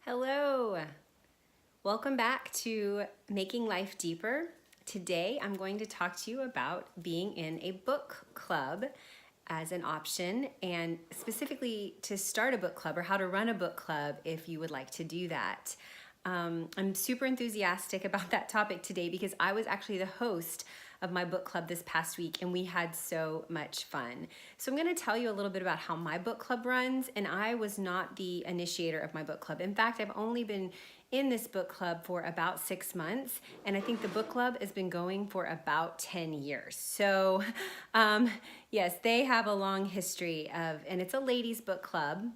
Hello, welcome back to Making Life Deeper. Today I'm going to talk to you about being in a book club as an option, and specifically to start a book club or how to run a book club if you would like to do that. I'm super enthusiastic about that topic today because I was actually the host of my book club this past week and we had so much fun. So I'm going to tell you a little bit about how my book club runs, and I was not the initiator of my book club. In fact, I've only been in this book club for about 6 months, and I think the book club has been going for about 10 years. So yes, they have a long history and it's a ladies book club.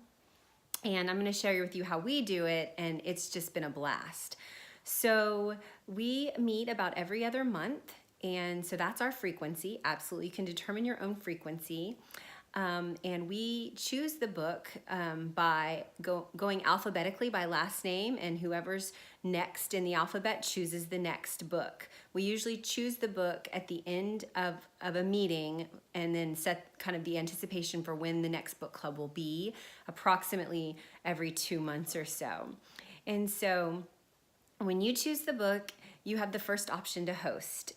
And I'm going to share with you how we do it, and it's just been a blast. So we meet about every other month, and so that's our frequency. Absolutely, you can determine your own frequency. And we choose the book by going alphabetically by last name, and whoever's next in the alphabet chooses the next book. We usually choose the book at the end of a meeting and then set kind of the anticipation for when the next book club will be, approximately every 2 months or so. And so when you choose the book, you have the first option to host.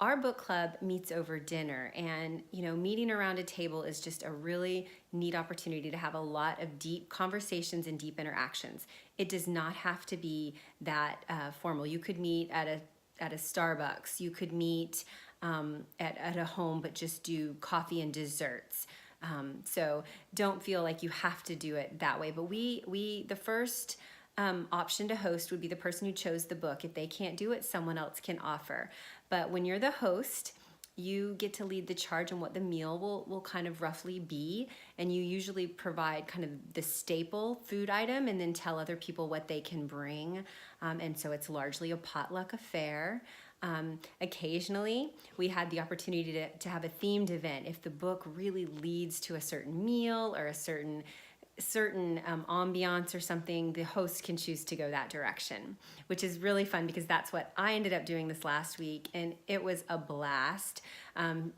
Our book club meets over dinner, and meeting around a table is just a really neat opportunity to have a lot of deep conversations and deep interactions. It does not have to be that formal. You could meet at a Starbucks. You could meet at a home, but just do coffee and desserts. So don't feel like you have to do it that way. But the first option to host would be the person who chose the book. If they can't do it, someone else can offer. But when you're the host, you get to lead the charge on what the meal will kind of roughly be, and you usually provide kind of the staple food item and then tell other people what they can bring. And so it's largely a potluck affair. Occasionally, we had the opportunity to have a themed event. If the book really leads to a certain meal or a certain ambiance or something, the host can choose to go that direction, which is really fun because that's what I ended up doing this last week, and it was a blast.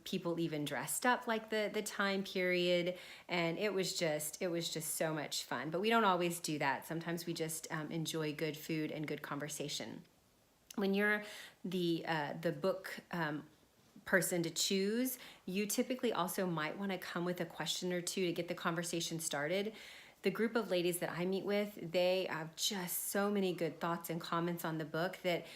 People even dressed up like the time period, and it was just so much fun. But we don't always do that. Sometimes we just enjoy good food and good conversation. When you're the book person to choose, you typically also might want to come with a question or two to get the conversation started. The group of ladies that I meet with, they have just so many good thoughts and comments on the book that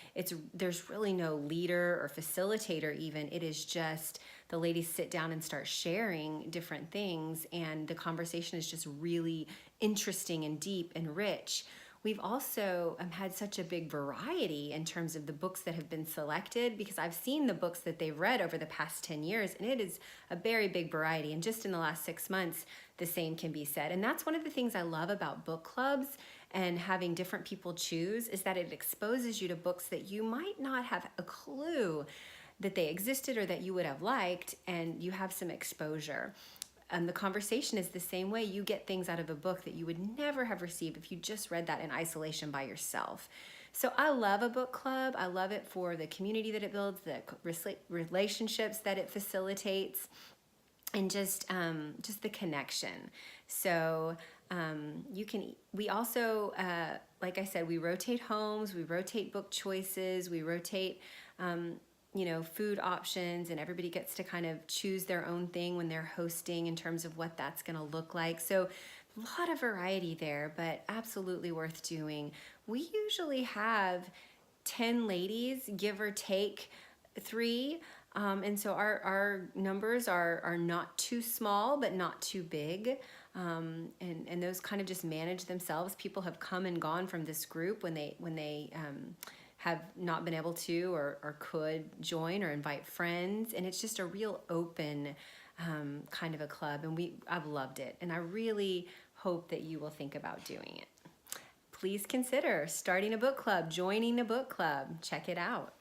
there's really no leader or facilitator even. It is just the ladies sit down and start sharing different things, and the conversation is just really interesting and deep and rich. We've also had such a big variety in terms of the books that have been selected, because I've seen the books that they've read over the past 10 years, and it is a very big variety. And just in the last 6 months, the same can be said. And that's one of the things I love about book clubs and having different people choose, is that it exposes you to books that you might not have a clue that they existed or that you would have liked, and you have some exposure. And the conversation is the same way. You get things out of a book that you would never have received if you just read that in isolation by yourself. So I love a book club. I love it for the community that it builds, the relationships that it facilitates, and just the connection. So we also, like I said, we rotate homes, we rotate book choices, we rotate food options, and everybody gets to kind of choose their own thing when they're hosting in terms of what that's going to look like. So a lot of variety there, but absolutely worth doing. We usually have 10 ladies, give or take 3. And so our numbers are not too small, but not too big. And those kind of just manage themselves. People have come and gone from this group when they have not been able to or could join or invite friends, and it's just a real open kind of a club, and I've loved it, and I really hope that you will think about doing it. Please consider starting a book club, joining a book club. Check it out.